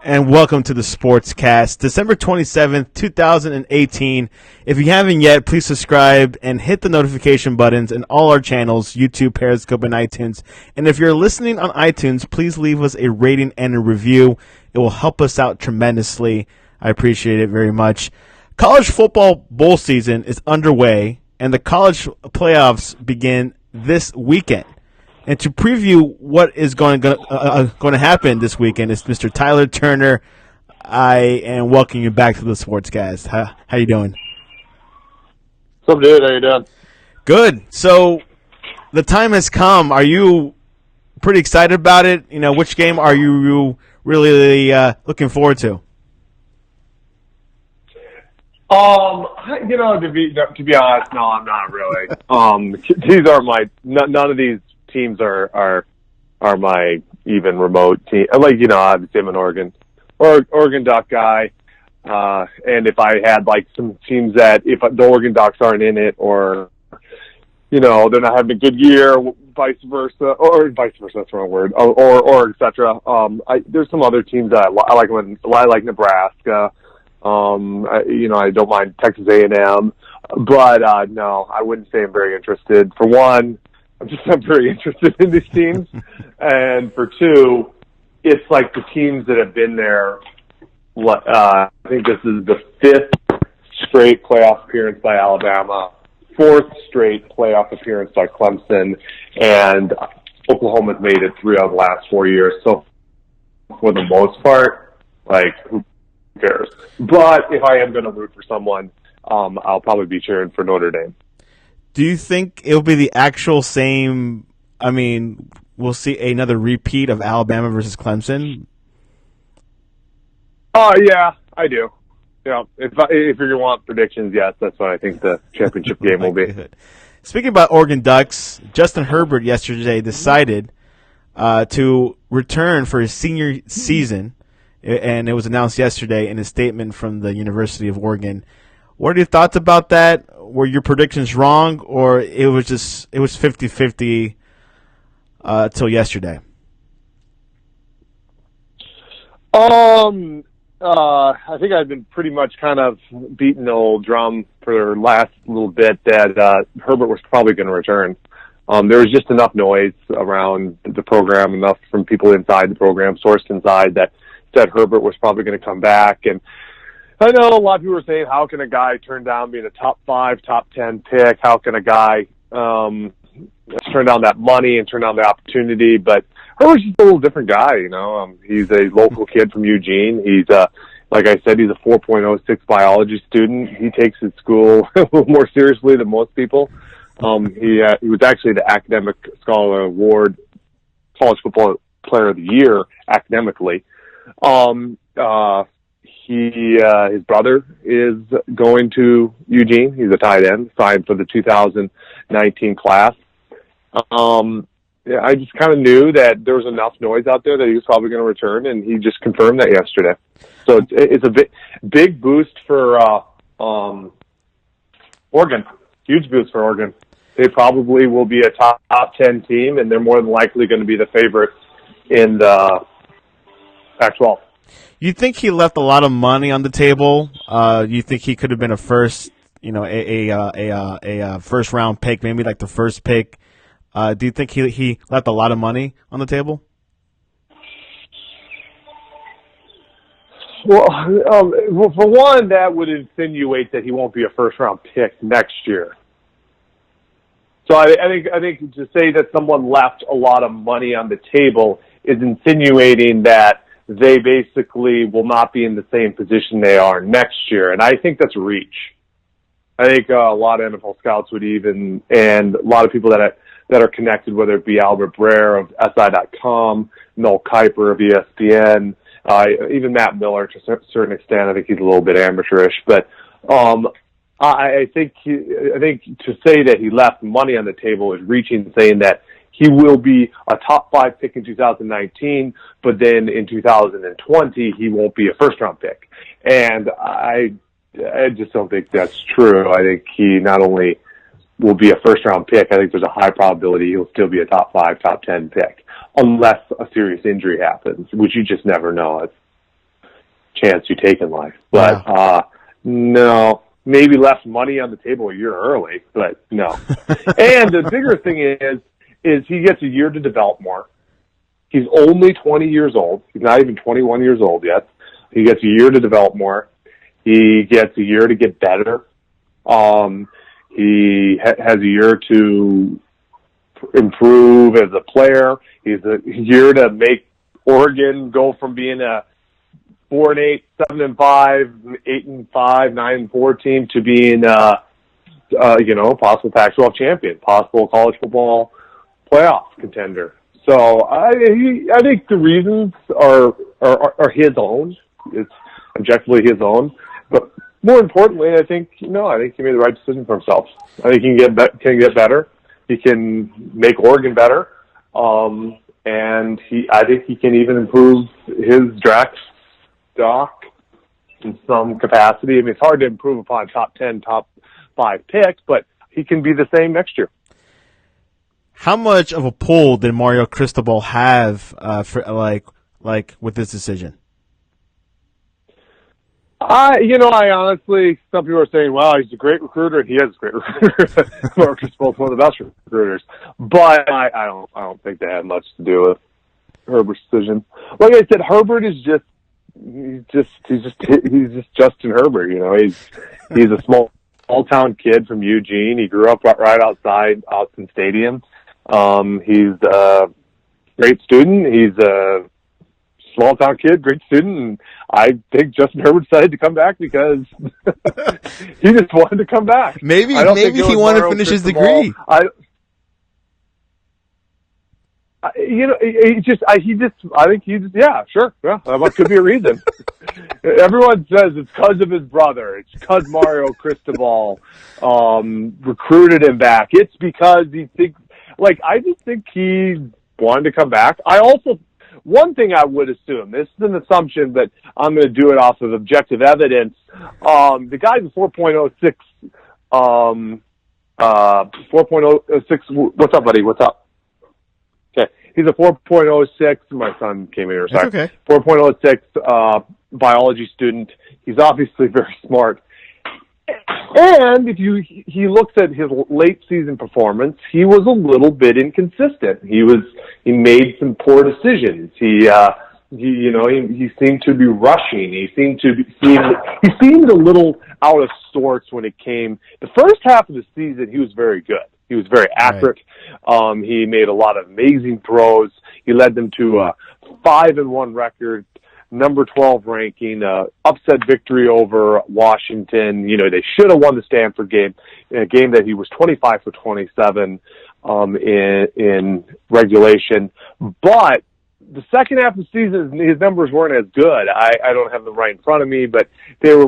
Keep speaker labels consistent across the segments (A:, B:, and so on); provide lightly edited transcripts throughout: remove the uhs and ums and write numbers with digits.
A: and welcome to the Sportscast, December 27th, 2018. If you haven't yet, please subscribe and hit the notification buttons in all our channels, YouTube, Periscope, and iTunes. And if you're listening on iTunes, please leave us a rating and a review. It will help us out tremendously. I appreciate it very much. College football bowl season is underway, and the college playoffs begin this weekend. And to preview what is going to happen this weekend is Mr. Tyler Turner. I am welcoming you back to the Sportscast. How you doing?
B: What's up, dude? How you doing?
A: Good. So the time has come. Are you pretty excited about it? You know, which game are you really looking forward to?
B: To be honest, no, I'm not really. These are none of these teams are my even remote team. Obviously I'm an Oregon Duck guy. And if I had some teams that if the Oregon Ducks aren't in it, or they're not having a good year, vice versa, that's the wrong word, or et cetera. There's some other teams that I like. I like Nebraska. I don't mind Texas A&M, but no, I wouldn't say I'm very interested. For one, I'm not very interested in these teams, and for two, it's like the teams that have been there. I think this is the fifth straight playoff appearance by Alabama, fourth straight playoff appearance by Clemson, and Oklahoma's made it 3 out of the last 4 years. So for the most part, who cares? But if I am going to root for someone, I'll probably be cheering for Notre Dame.
A: Do you think it'll be the actual same? I mean, we'll see another repeat of Alabama versus Clemson.
B: Oh yeah, I do. If you're going to want predictions, yes, that's what I think the championship game will be.
A: Good. Speaking about Oregon Ducks, Justin Herbert yesterday decided to return for his senior season, and it was announced yesterday in a statement from the University of Oregon. What are your thoughts about that? Were your predictions wrong, or it was 50-50 till yesterday?
B: I think I've been pretty much kind of beating the old drum for the last little bit that Herbert was probably going to return. There was just enough noise around the program, enough from people inside the program, sourced inside, that said Herbert was probably going to come back. And I know a lot of people were saying, how can a guy turn down being a top 5, top 10 pick? How can a guy turn down that money and turn down the opportunity? But Herbert's just a little different guy, He's a local kid from Eugene. He's like I said, he's a 4.06 biology student. He takes his school a little more seriously than most people. He was actually the Academic Scholar Award College Football Player of the Year academically. His brother is going to Eugene. He's a tight end, signed for the 2019 class. I just kind of knew that there was enough noise out there that he was probably going to return, and he just confirmed that yesterday. So it's a big boost for Oregon. Huge boost for Oregon. They probably will be a top 10 team, and they're more than likely going to be the favorites in the Pac-12.
A: You think he left a lot of money on the table? You think he could have been a first, a first round pick, maybe like the first pick? Do you think he left a lot of money on the table?
B: Well, for one, that would insinuate that he won't be a first round pick next year. So I think to say that someone left a lot of money on the table is insinuating that they basically will not be in the same position they are next year. And I think that's a reach. I think a lot of NFL scouts would and a lot of people that are connected, whether it be Albert Breer of SI.com, Noel Kiper of ESPN, even Matt Miller to a certain extent. I think he's a little bit amateurish. But I think to say that he left money on the table is reaching, saying that he will be a top 5 pick in 2019, but then in 2020 he won't be a first-round pick. And I just don't think that's true. I think he not only will be a first-round pick, I think there's a high probability he'll still be a top 5, top 10 pick, unless a serious injury happens, which you just never know. chance you take in life. But no, maybe left money on the table a year early, but no. And the bigger thing is he gets a year to develop more. He's only 20 years old. He's not even 21 years old yet. He gets a year to develop more. He gets a year to get better. He has a year to improve as a player. He's a year to make Oregon go from being a 4-8, 7-5, 8-5, 9-4 team to being possible Pac-12 champion, possible college football playoff contender. So I think the reasons are his own. It's objectively his own, but more importantly, I think he made the right decision for himself. I think he can get better. He can make Oregon better, and I think he can even improve his draft stock in some capacity. I mean, it's hard to improve upon top 10, top 5 picks, but he can be the same next year.
A: How much of a pull did Mario Cristobal have for like with this decision?
B: I honestly, some people are saying, "Wow, he's a great recruiter," and he is a great recruiter. Mario Cristobal's one of the best recruiters, but I don't think that had much to do with Herbert's decision. Like I said, Herbert is he's just Justin Herbert. He's a small town kid from Eugene. He grew up right outside Austin Stadium. He's a great student. He's a small town kid, great student, and I think Justin Herbert decided to come back because he just wanted to come back.
A: Maybe he wanted to finish his degree.
B: I think that could be a reason. Everyone says it's because of his brother. It's because Mario Cristobal recruited him back. It's because I just think he wanted to come back. One thing I would assume, this is an assumption, but I'm going to do it off of objective evidence. The guy's a 4.06, 4.06, what's up, buddy? What's up? Okay. He's a 4.06, my son came in here, sorry.
A: Okay.
B: 4.06 biology student. He's obviously very smart. And if he looks at his late season performance, he was a little bit inconsistent. He made some poor decisions. He seemed to be rushing. He seemed a little out of sorts when it came. The first half of the season, he was very good. He was very accurate. Right. He made a lot of amazing throws. He led them to a 5-1 record. Number 12 ranking, upset victory over Washington. They should have won the Stanford game, in a game that he was 25 for 27 in regulation. But the second half of the season, his numbers weren't as good. I don't have them right in front of me, but they were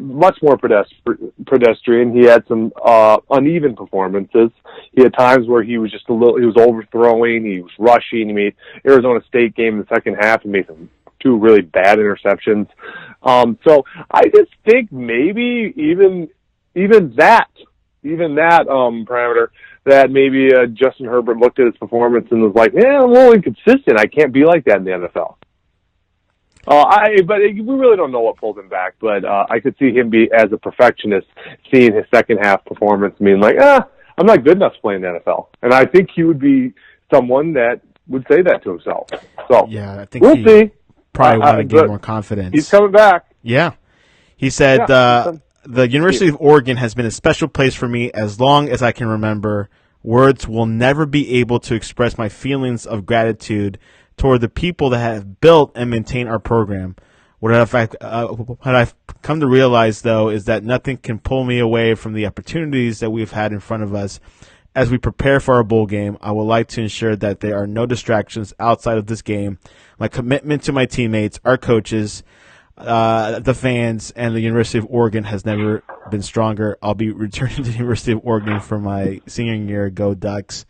B: much more pedestrian. He had some uneven performances. He had times where he was he was overthrowing, he was rushing. He made Arizona State game in the second half. He made some 2 really bad interceptions. So I just think maybe even that parameter, that maybe Justin Herbert looked at his performance and was like, I'm a little inconsistent. I can't be like that in the NFL. But we really don't know what pulled him back, but I could see him be, as a perfectionist, seeing his second half performance and being like, I'm not good enough to play in the NFL. And I think he would be someone that would say that to himself. So
A: yeah, I think
B: we'll see.
A: Probably want to gain more confidence.
B: He's coming back.
A: Yeah. He said, the University of Oregon has been a special place for me as long as I can remember. Words will never be able to express my feelings of gratitude toward the people that have built and maintained our program. What I've come to realize, though, is that nothing can pull me away from the opportunities that we've had in front of us. As we prepare for our bowl game, I would like to ensure that there are no distractions outside of this game. My commitment to my teammates, our coaches, the fans, and the University of Oregon has never been stronger. I'll be returning to the University of Oregon for my senior year. Go Ducks.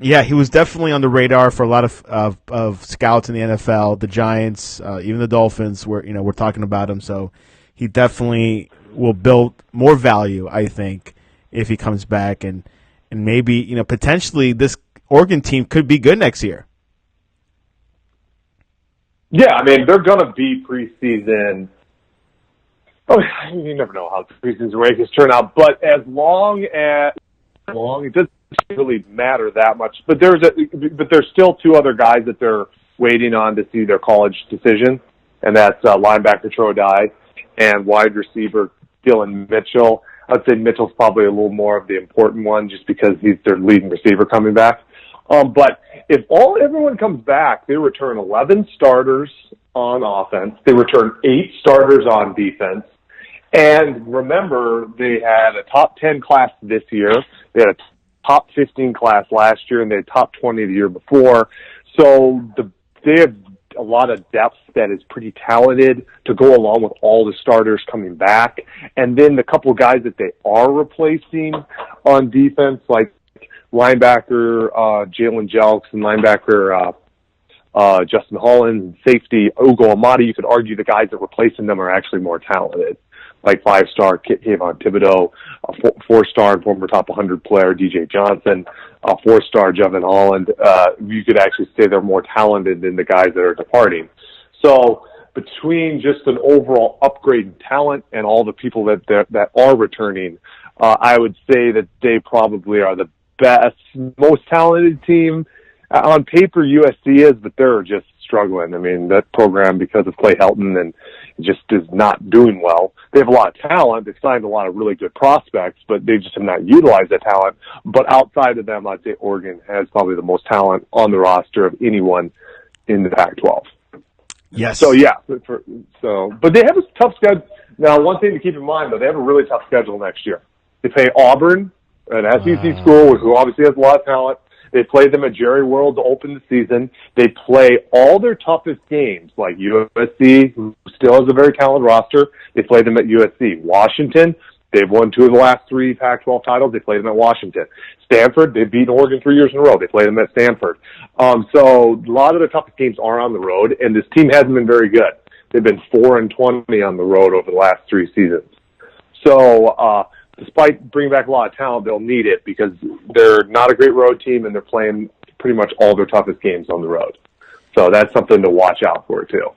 A: Yeah, he was definitely on the radar for a lot of scouts in the NFL, the Giants, even the Dolphins. We're talking about him, so he definitely will build more value, I think, if he comes back, and maybe potentially this Oregon team could be good next year.
B: Yeah, I mean, they're going to be preseason. Oh, you never know how preseason rankings turn out, but as long, it doesn't really matter that much. But there's still two other guys that they're waiting on to see their college decision, and that's linebacker Troy Dye and wide receiver Dylan Mitchell. I'd say Mitchell's probably a little more of the important one just because he's their leading receiver coming back. But if everyone comes back, they return 11 starters on offense. They return 8 starters on defense. And remember, they had a top 10 class this year. They had a top 15 class last year, and they had top 20 the year before. So they have a lot of depth that is pretty talented to go along with all the starters coming back. And then the couple of guys that they are replacing on defense, like linebacker Jalen Jelks and linebacker Justin Holland and safety Ugo Amadi, you could argue the guys that are replacing them are actually more talented. Like 5-star Kayvon Thibodeau, a 4-star and former top 100 player DJ Johnson, a 4-star Jevon Holland. You could actually say they're more talented than the guys that are departing. So between just an overall upgrade in talent and all the people that are returning, I would say that they probably are the best, most talented team. On paper, USC is, but they're just struggling. I mean, that program, because of Clay Helton, and just is not doing well. They have a lot of talent. They've signed a lot of really good prospects, but they just have not utilized that talent. But outside of them, I'd say Oregon has probably the most talent on the roster of anyone in the Pac-12.
A: Yes.
B: So, yeah. But they have a tough schedule. Now, one thing to keep in mind, though, they have a really tough schedule next year. They play Auburn, an SEC school who obviously has a lot of talent. They play them at Jerry World to open the season. They play all their toughest games, like USC, who still has a very talented roster. They play them at USC. Washington, they've won 2 of the last 3 Pac-12 titles. They play them at Washington. Stanford, they've beaten Oregon 3 years in a row. They play them at Stanford. So a lot of the toughest games are on the road, and this team hasn't been very good. They've been 4-20 on the road over the last 3 seasons. So, despite bringing back a lot of talent, they'll need it because they're not a great road team and they're playing pretty much all their toughest games on the road. So that's something to watch out for too.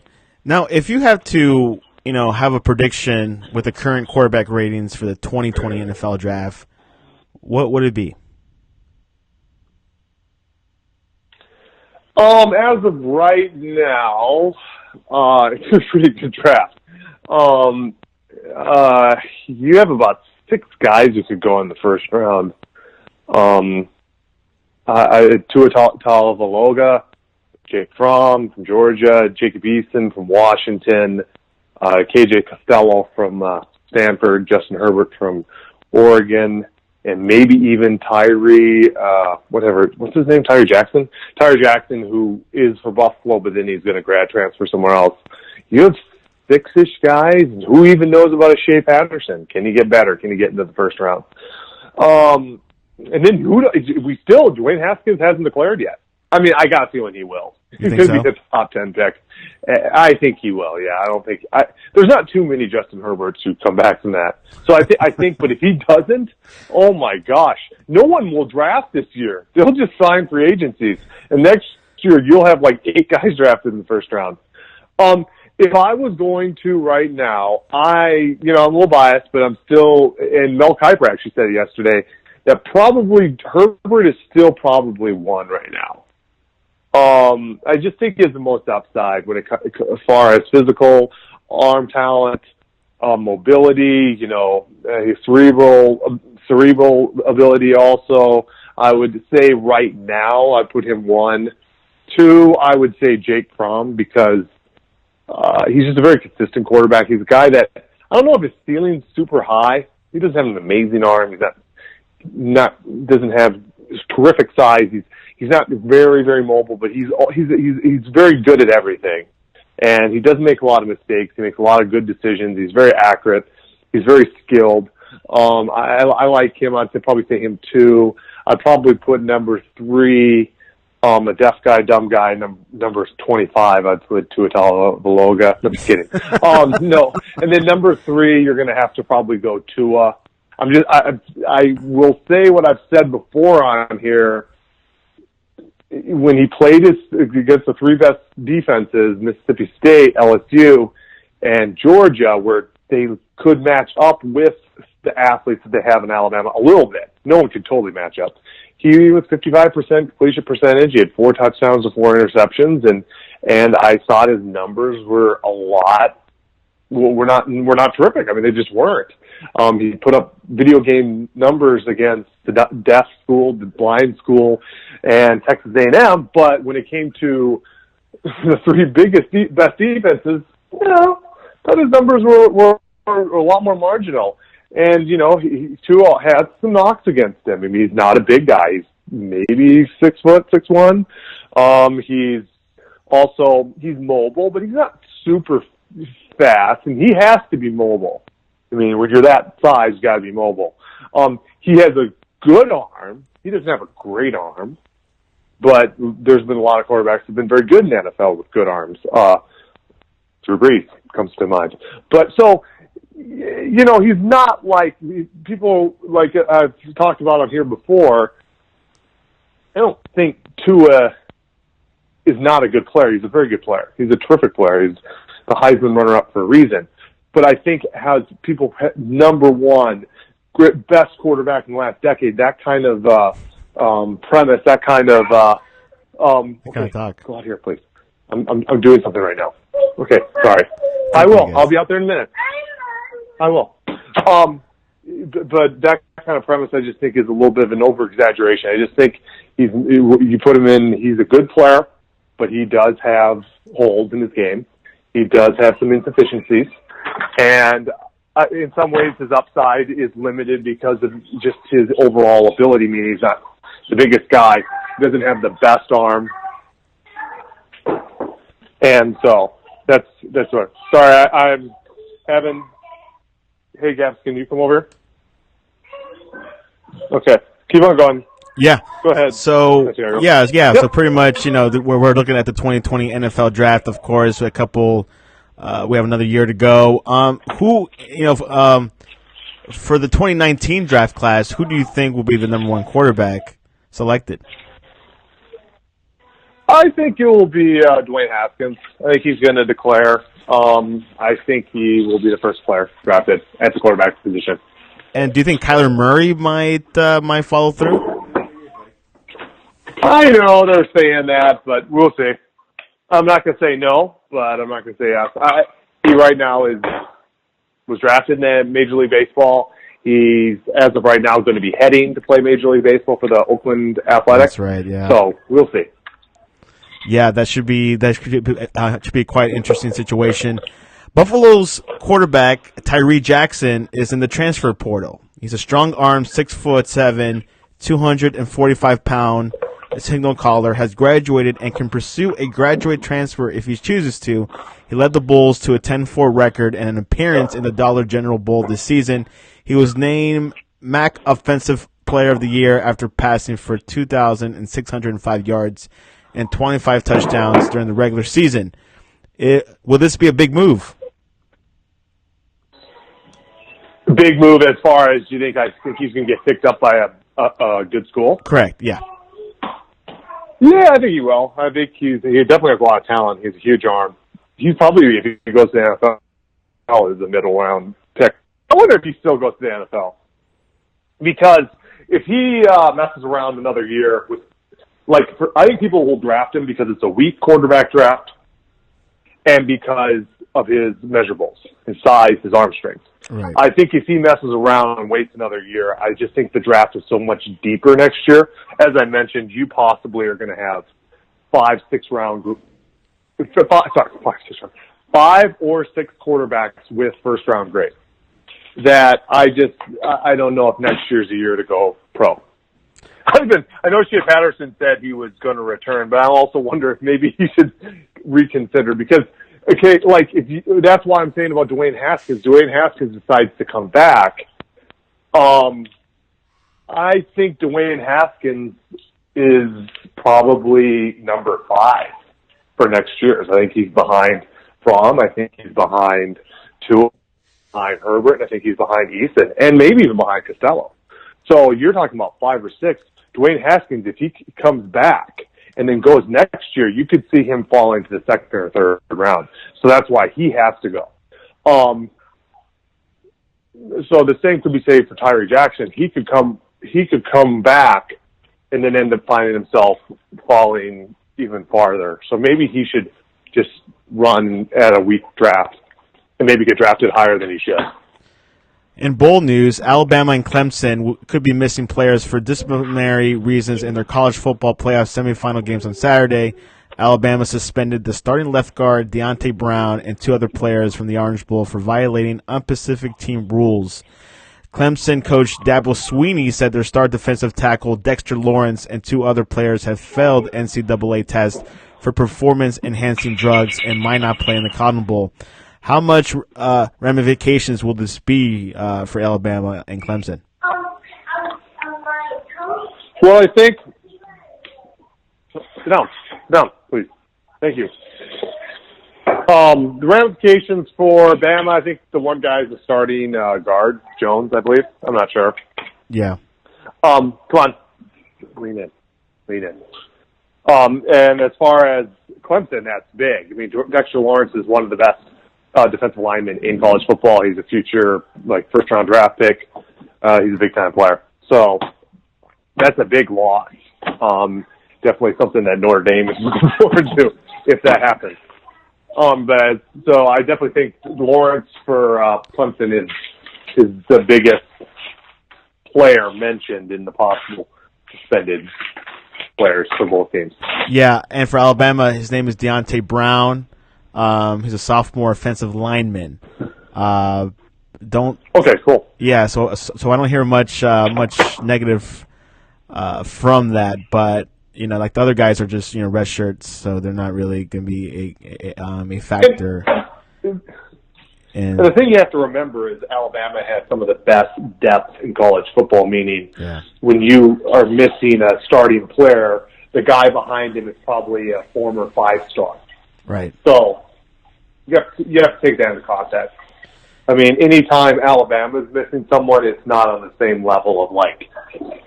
A: Now, if you have to, have a prediction with the current quarterback ratings for the 2020 NFL Draft, what would it be?
B: As of right now, it's a pretty good draft. You have about 6 guys who could go in the first round. Tua Tagovailoa, Jake Fromm from Georgia, Jacob Eason from Washington, KJ Costello from Stanford, Justin Herbert from Oregon, and maybe even Tyree Jackson? Tyree Jackson, who is for Buffalo, but then he's going to grad transfer somewhere else. You have 6-ish guys. Who even knows about a Shea Patterson? Can he get better? Can he get into the first round? And then Dwayne Haskins hasn't declared yet. I mean, I got a feling he will. He's going to be the top 10 pick. I think he will. Yeah, there's not too many Justin Herberts who come back from that. So I think, but if he doesn't, oh my gosh, no one will draft this year. They'll just sign free agencies, and next year you'll have like 8 guys drafted in the first round. If I was going to right now, I'm a little biased, but I'm still, and Mel Kiper actually said it yesterday, that probably Herbert is still probably 1 right now. I just think he has the most upside as far as physical, arm talent, mobility, cerebral ability also. I would say right now I'd put him 1. 2, I would say Jake Fromm, because he's just a very consistent quarterback. He's a guy that, I don't know if his ceiling's super high. He doesn't have an amazing arm. He's doesn't have terrific size. He's not very, very mobile, but he's very good at everything. And he doesn't make a lot of mistakes. He makes a lot of good decisions. He's very accurate. He's very skilled. I like him. I'd probably say him 2. I'd probably put number 3, a deaf guy, dumb guy, number 25, I'd put Tua Tagovailoa. No, I'm just kidding. No. And then number 3, you're going to have to probably go Tua. I will say what I've said before on here. when he played against the three best defenses, Mississippi State, LSU, and Georgia, where they could match up with the athletes that they have in Alabama a little bit. No one could totally match up. He was 55% completion percentage. He had 4 touchdowns and 4 interceptions, and I thought his numbers were a lot. Well, we're not terrific. I mean, they just weren't. He put up video game numbers against the deaf school, the blind school, and Texas A&M. But when it came to the 3 best defenses, I thought his numbers were a lot more marginal. And he too had some knocks against him. I mean, he's not a big guy. He's maybe 6 foot, 6'1". He's mobile, but he's not super fast, and he has to be mobile. I mean, when you're that size, you got to be mobile. He has a good arm. He doesn't have a great arm, but there's been a lot of quarterbacks who've been very good in the NFL with good arms. Drew Brees comes to mind. But so, he's not like people like I've talked about on here before. I don't think Tua is not a good player. He's a very good player. He's a terrific player. He's the Heisman runner-up for a reason. But I think has people number one, best quarterback in the last decade, that kind of premise, that kind of okay,
A: talk.
B: Go out here, please. I'm doing something right now. Okay, sorry. I will. I'll be out there in a minute. I will. But that kind of premise, I just think, is a little bit of an over-exaggeration. I just think you put him in, he's a good player, but he does have holes in his game. He does have some insufficiencies. And in some ways, his upside is limited because of just his overall ability, meaning he's not the biggest guy. He doesn't have the best arm. And so that's what. Sorry, I'm having. Hey, Gabs, can you come over? Okay, keep on going.
A: Yeah.
B: Go ahead.
A: So, yeah.
B: Yep.
A: So pretty much, we're looking at the 2020 NFL draft, of course, a couple. We have another year to go. For the 2019 draft class, who do you think will be the number 1 quarterback selected?
B: I think it will be Dwayne Haskins. I think he's going to declare. I think he will be the first player drafted at the quarterback position.
A: And do you think Kyler Murray might follow through?
B: I know they're saying that, but we'll see. I'm not going to say no, but I'm not going to say yes. He right now was drafted in Major League Baseball. He's, as of right now, going to be heading to play Major League Baseball for the Oakland Athletics.
A: That's right, yeah.
B: So we'll see.
A: Yeah, that should be quite an interesting situation. Buffalo's quarterback Tyree Jackson is in the transfer portal. He's a strong arm, 6'7", 245-pound signal caller, has graduated and can pursue a graduate transfer if he chooses to. He led the Bulls to a 10-4 record and an appearance in the Dollar General Bowl this season. He was named MAC Offensive Player of the Year after passing for 2,605 yards and 25 touchdowns during the regular season. Will this be a big move?
B: Big move as far as I think he's going to get picked up by a good school? Correct,
A: yeah.
B: Yeah, I think he will. I think he definitely has a lot of talent. He has a huge arm. He's probably, if he goes to the NFL, is a middle round pick. I wonder if he still goes to the NFL. Because if he messes around another year with, I think people will draft him because it's a weak quarterback draft and because of his measurables, his size, his arm strength.
A: Right.
B: I think if he messes around and waits another year, I just think the draft is so much deeper next year. As I mentioned, you possibly are going to have 5 or 6 quarterbacks with first round grades. That I don't know if next year's a year to go pro. I know Shea Patterson said he was going to return, but I also wonder if maybe he should reconsider because, that's why I'm saying about Dwayne Haskins. Dwayne Haskins decides to come back. I think Dwayne Haskins is probably number 5 for next year. I think he's behind Fromm. I think he's behind Tua, behind Herbert, and I think he's behind Eason, and maybe even behind Costello. So you're talking about 5 or 6. Dwayne Haskins, if he comes back and then goes next year, you could see him fall into the second or third round. So that's why he has to go. So the same could be said for Tyree Jackson. He could come back and then end up finding himself falling even farther. So maybe he should just run at a weak draft and maybe get drafted higher than he should.
A: In bowl news, Alabama and Clemson could be missing players for disciplinary reasons in their college football playoff semifinal games on Saturday. Alabama suspended the starting left guard, Deontay Brown, and 2 other players from the Orange Bowl for violating unspecific team rules. Clemson coach Dabo Swinney said their star defensive tackle, Dexter Lawrence, and 2 other players have failed NCAA tests for performance-enhancing drugs and might not play in the Cotton Bowl. How much ramifications will this be for Alabama and Clemson?
B: Well, I think sit down, please. Thank you. The ramifications for Bama, I think the one guy is the starting guard, Jones, I believe. I'm not sure.
A: Yeah.
B: Come on, lean in. And as far as Clemson, that's big. I mean, Dexter Lawrence is one of the best defensive linemen in college football. He's a future first-round draft pick. He's a big-time player. So that's a big loss. Definitely something that Notre Dame is looking forward to if that happens. So I definitely think Lawrence for Clemson is the biggest player mentioned in the possible suspended players for both teams.
A: Yeah, and for Alabama, his name is Deontay Brown. He's a sophomore offensive lineman.
B: Okay, cool.
A: Yeah, so I don't hear much negative from that, but the other guys are just red shirts, so they're not really going to be a factor.
B: And the thing you have to remember is Alabama has some of the best depth in college football, meaning when you are missing a starting player, the guy behind him is probably a former 5-star.
A: Right.
B: So you have to take that into context. I mean, anytime Alabama's missing someone, it's not on the same level of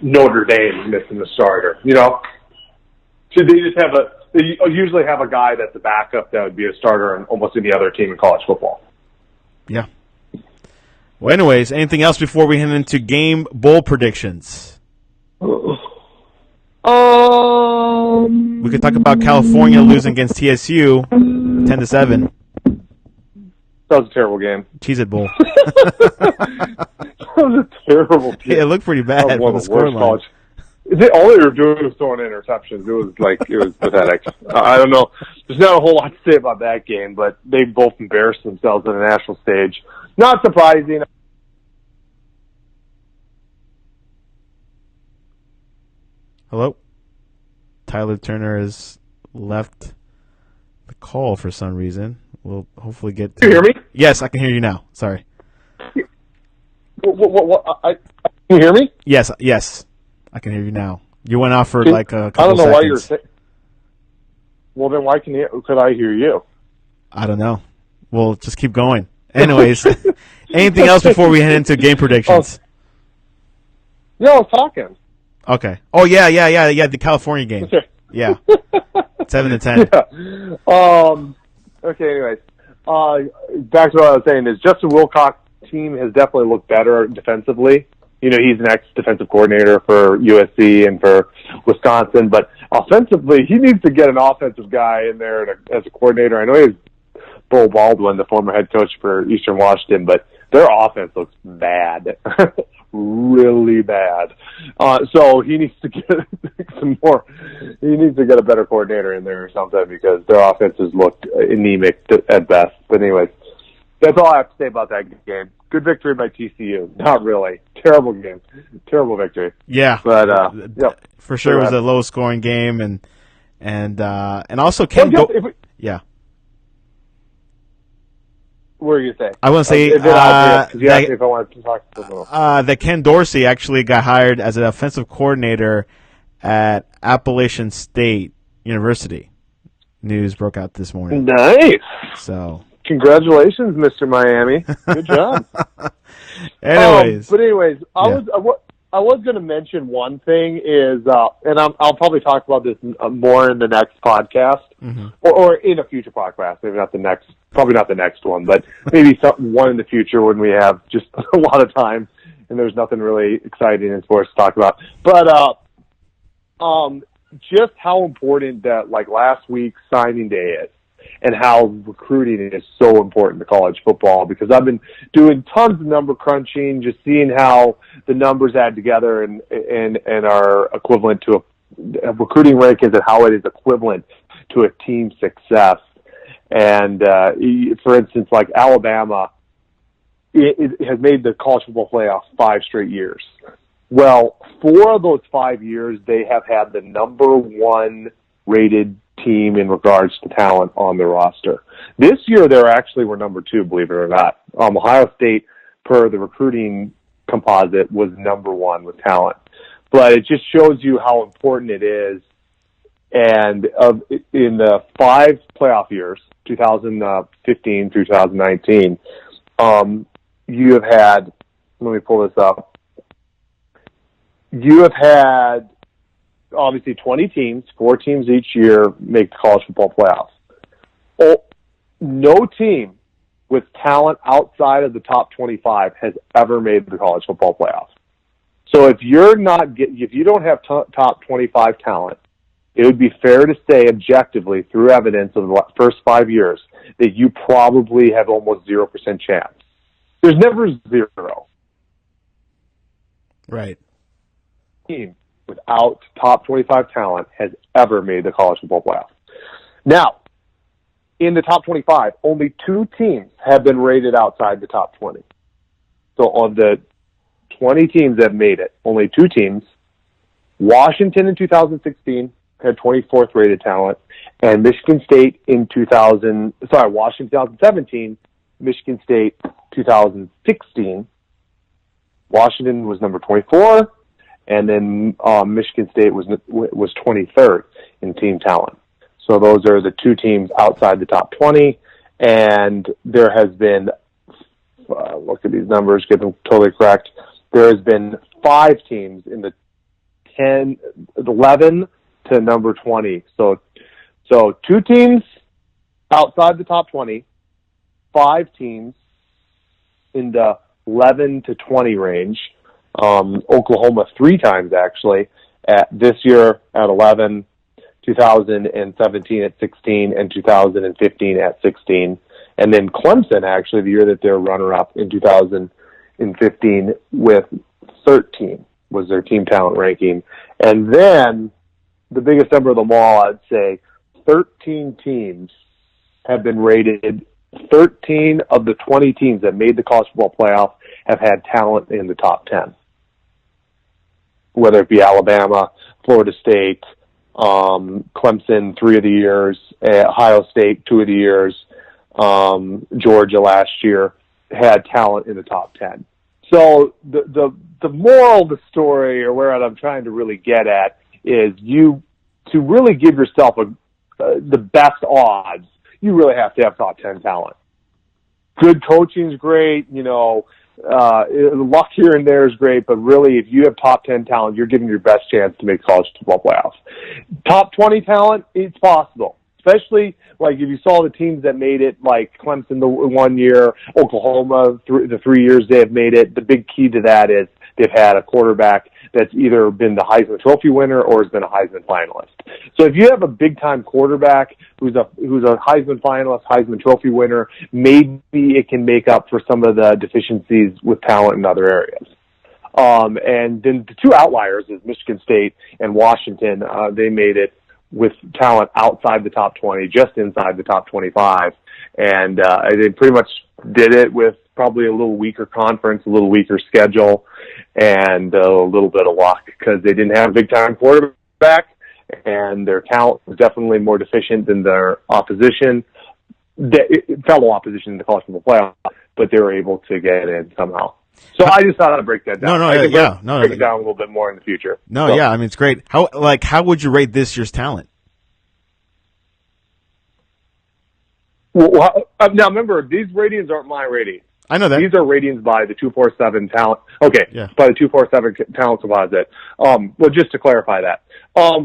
B: Notre Dame missing the starter. So they usually have a guy that's a backup that would be a starter on almost any other team in college football.
A: Yeah. Well, anyways, anything else before we head into game bowl predictions? We could talk about California losing against TSU 10-7.
B: That was a terrible game.
A: Cheez-It Bowl.
B: That was a terrible game.
A: Yeah, it looked pretty bad from the scoreline.
B: All they were doing was throwing interceptions. It was pathetic. I don't know. There's not a whole lot to say about that game, but they both embarrassed themselves on the national stage. Not surprising.
A: Hello? Tyler Turner has left the call for some reason. We'll hopefully get to...
B: Can you hear me?
A: Yes, I can hear you now. Sorry.
B: Can you hear me?
A: Yes. I can hear you now. You went off for a couple seconds.
B: I don't know why you're saying... Well, then why could I hear you?
A: I don't know. We'll just keep going. Anyways, anything else before we head into game predictions?
B: No, I was talking.
A: Okay. Oh, yeah, the California game.
B: Okay.
A: Yeah. 7-10.
B: Yeah. Okay, anyways. Back to what I was saying is Justin Wilcox's team has definitely looked better defensively. He's an ex-defensive coordinator for USC and for Wisconsin, but offensively, he needs to get an offensive guy in there as a coordinator. I know he's Bo Baldwin, the former head coach for Eastern Washington, but their offense looks bad, really bad. So he needs to get he needs to get a better coordinator in there or something because their offenses look anemic at best. But anyways, that's all I have to say about that game. Good victory by TCU. Not really. Terrible game. Terrible victory.
A: Yeah.
B: But
A: for sure it was a low scoring game and also yeah.
B: What were you saying?
A: I want to say
B: you asked me if I wanted to talk to them.
A: that Ken Dorsey actually got hired as an offensive coordinator at Appalachian State University. News broke out this morning.
B: Nice.
A: So
B: congratulations, Mr. Miami. Good job.
A: Anyways,
B: I was I was going to mention one thing is, and I'll probably talk about this more in the next podcast, or in a future podcast. Maybe not the next, probably not the next one, but maybe one in the future when we have just a lot of time and there's nothing really exciting in sports to talk about. But just how important that like last week's signing day is, and how recruiting is so important to college football, because I've been doing tons of number crunching, just seeing how the numbers add together and are equivalent to a recruiting rankings, and how it is equivalent to a team success. And for instance, like Alabama, it has made the college football playoff 5 straight years. Well, 4 of those 5 years, they have had the number 1 rated team in regards to talent on their roster. This year, they actually were number 2, believe it or not. Ohio State, per the recruiting composite, was number 1 with talent. But it just shows you how important it is. And in the 5 playoff years, 2015 through 2019, you have had, let me pull this up, you have had obviously 20 teams, 4 teams each year make the college football playoffs. No team with talent outside of the top 25 has ever made the college football playoffs. So if you don't have top 25 talent, it would be fair to say objectively through evidence of the first 5 years that you probably have almost 0% chance. There's never 0.
A: Right.
B: Team without top 25 talent has ever made the college football playoff. Now, in the top 25, only 2 teams have been rated outside the top 20. So of the 20 teams that made it, only 2 teams, Washington in 2016 had 24th rated talent, and Michigan State in Washington 2017, Michigan State 2016, Washington was number 24, and then Michigan State was 23rd in team talent. So those are the 2 teams outside the top 20, and there has been, look at these numbers, get them totally correct, there has been 5 teams in the 11 to number 20. So 2 teams outside the top 20, 5 teams in the 11 to 20 range. Oklahoma 3 times actually, this year at 11, 2017 at 16, and 2015 at 16. And then Clemson, actually, the year that they're runner-up in 2015 with 13 was their team talent ranking. And then the biggest number of them all, I'd say 13 teams have been rated. 13 of the 20 teams that made the college football playoff have had talent in the top 10. Whether it be Alabama, Florida State, Clemson 3 of the years, Ohio State 2 of the years, Georgia last year had talent in the top 10. So the moral of the story, or where I'm trying to really get at, is to really give yourself the best odds, you really have to have top 10 talent. Good coaching is great, luck here and there is great, but really if you have top 10 talent, you're giving your best chance to make college football playoffs. Top 20 talent, it's possible. Especially, like, if you saw the teams that made it, like Clemson the 1 year, Oklahoma the 3 years they have made it, the big key to that is they've had a quarterback that's either been the Heisman Trophy winner or has been a Heisman finalist. So if you have a big-time quarterback who's a Heisman finalist, Heisman Trophy winner, maybe it can make up for some of the deficiencies with talent in other areas. And then the 2 outliers is Michigan State and Washington. They made it with talent outside the top 20, just inside the top 25. And they pretty much did it with probably a little weaker conference, a little weaker schedule, and a little bit of luck because they didn't have a big-time quarterback, and their talent was definitely more deficient than their opposition, fellow opposition in the college football playoff, but they were able to get in somehow. So I just thought I'd break that down. Break it down a little bit more in the future.
A: I mean, it's great. How would you rate this year's talent?
B: Well, now remember, these ratings aren't my ratings.
A: I know that.
B: These are ratings by the 247 talent. Okay,
A: Yeah.
B: by the 247 talent composite. Well, just to clarify that,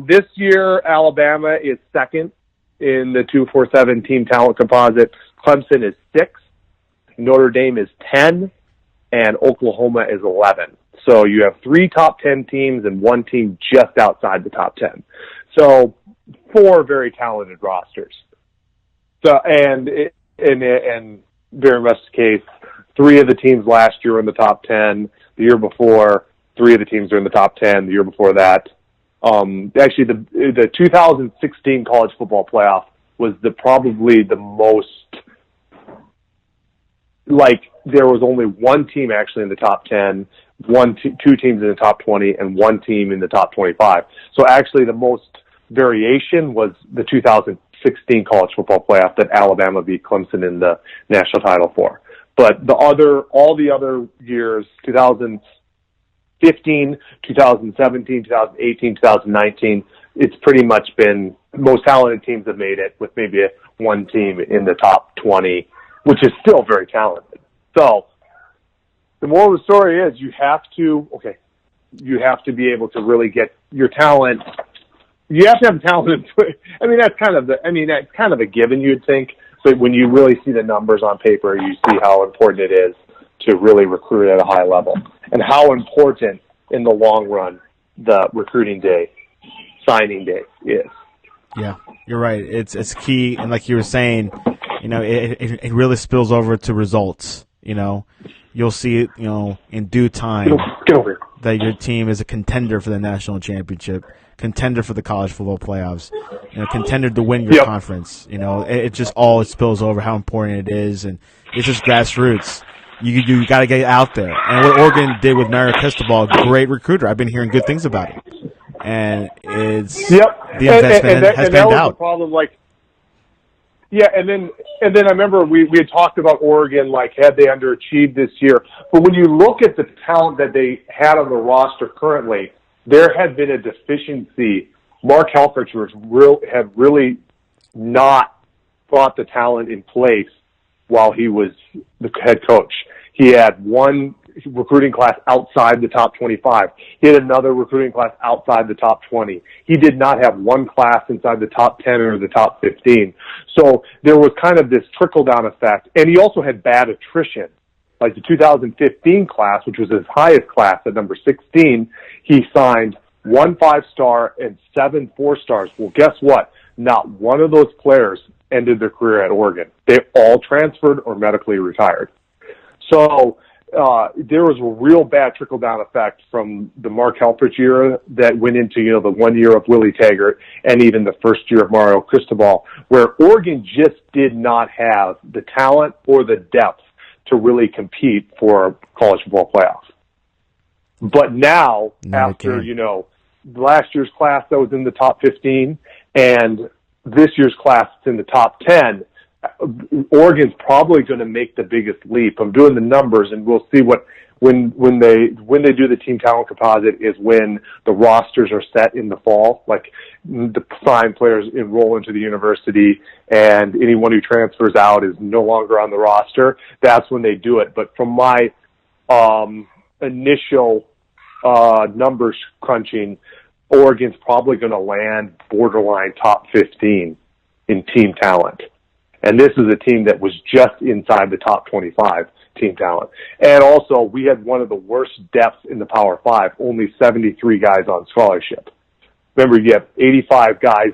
B: this year Alabama is second in the 247 team talent composite. Clemson is 6, Notre Dame is 10, and Oklahoma is 11. So you have 3 top 10 teams and 1 team just outside the top 10. So 4 very talented rosters. So and very much the case, 3 of the teams last year were in the top 10. The year before, 3 of the teams are in the top 10. The year before that, actually the 2016 college football playoff was probably the most, like, there was only 1 team actually in the top 10, 2 teams in the top 20, and 1 team in the top 25. So actually the most variation was the 2016 college football playoff that Alabama beat Clemson in the national title for. But all the other years, 2015, 2017, 2018, 2019, it's pretty much been most talented teams have made it, with maybe 1 team in the top 20, which is still very talented. So the moral of the story is you have to be able to really get your talent. You have to have talent. I mean, that's kind of a given, you'd think. But when you really see the numbers on paper, you see how important it is to really recruit at a high level, and how important in the long run the recruiting day, signing day is.
A: Yeah, you're right. It's key, and like you were saying, it really spills over to results. You'll see it, in due time
B: Get over here.
A: that your team is a contender for the national championship, contender for the college football playoffs, contender to win your conference. It just all spills over how important it is, and it's just grassroots. You got to get out there. And what Oregon did with Mario Cristobal, great recruiter. I've been hearing good things about him, and the investment has panned out.
B: Problem, and then I remember we had talked about Oregon, like, had they underachieved this year. But when you look at the talent that they had on the roster currently, there had been a deficiency. Mark Helfrich had really not brought the talent in place while he was the head coach. He had 1 recruiting class outside the top 25. He had another recruiting class outside the top 20. He did not have 1 class inside the top 10 or the top 15. So there was kind of this trickle-down effect. And he also had bad attrition. Like the 2015 class, which was his highest class at number 16, he signed 1 5-star and 7 4-stars. Well, guess what? Not one of those players ended their career at Oregon. They all transferred or medically retired. So there was a real bad trickle-down effect from the Mark Helfrich era that went into, the 1 year of Willie Taggart and even the first year of Mario Cristobal, where Oregon just did not have the talent or the depth to really compete for college football playoffs. But now, after, last year's class that was in the top 15 and this year's class that's in the top 10, Oregon's probably going to make the biggest leap. I'm doing the numbers, and we'll see when they do the team talent composite is when the rosters are set in the fall. Like, the prime players enroll into the university, and anyone who transfers out is no longer on the roster. That's when they do it. But from my initial numbers crunching, Oregon's probably going to land borderline top 15 in team talent. And this is a team that was just inside the top 25 team talent. And also, we had one of the worst depths in the Power 5, only 73 guys on scholarship. Remember, you have 85 guys.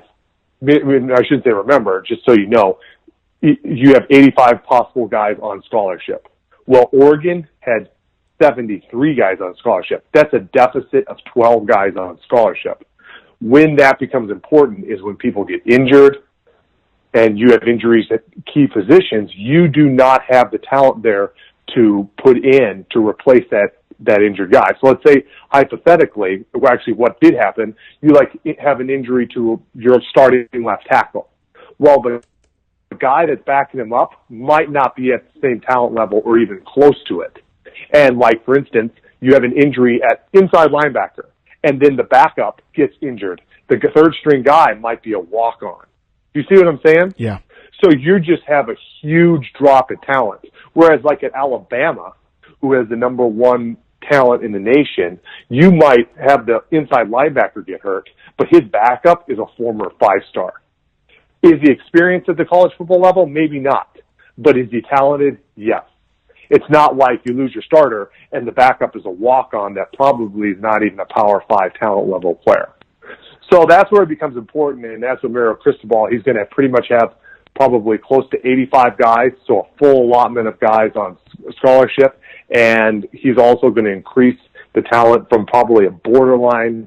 B: I shouldn't say remember, just so you know, you have 85 possible guys on scholarship. Well, Oregon had 73 guys on scholarship. That's a deficit of 12 guys on scholarship. When that becomes important is when people get injured, and you have injuries at key positions. You do not have the talent there to put in to replace that injured guy. So let's say, hypothetically, actually what did happen, you have an injury to your starting left tackle. Well, the guy that's backing him up might not be at the same talent level or even close to it. And for instance, you have an injury at inside linebacker, and then the backup gets injured. The third string guy might be a walk-on. You see what I'm saying?
A: Yeah.
B: So you just have a huge drop in talent. Whereas like at Alabama, who has the number one talent in the nation, you might have the inside linebacker get hurt, but his backup is a former 5-star. Is he experienced at the college football level? Maybe not. But is he talented? Yes. It's not like you lose your starter and the backup is a walk-on that probably is not even a Power 5 talent level player. So that's where it becomes important, and that's what Mario Cristobal, he's going to pretty much have probably close to 85 guys, so a full allotment of guys on scholarship, and he's also going to increase the talent from probably a borderline,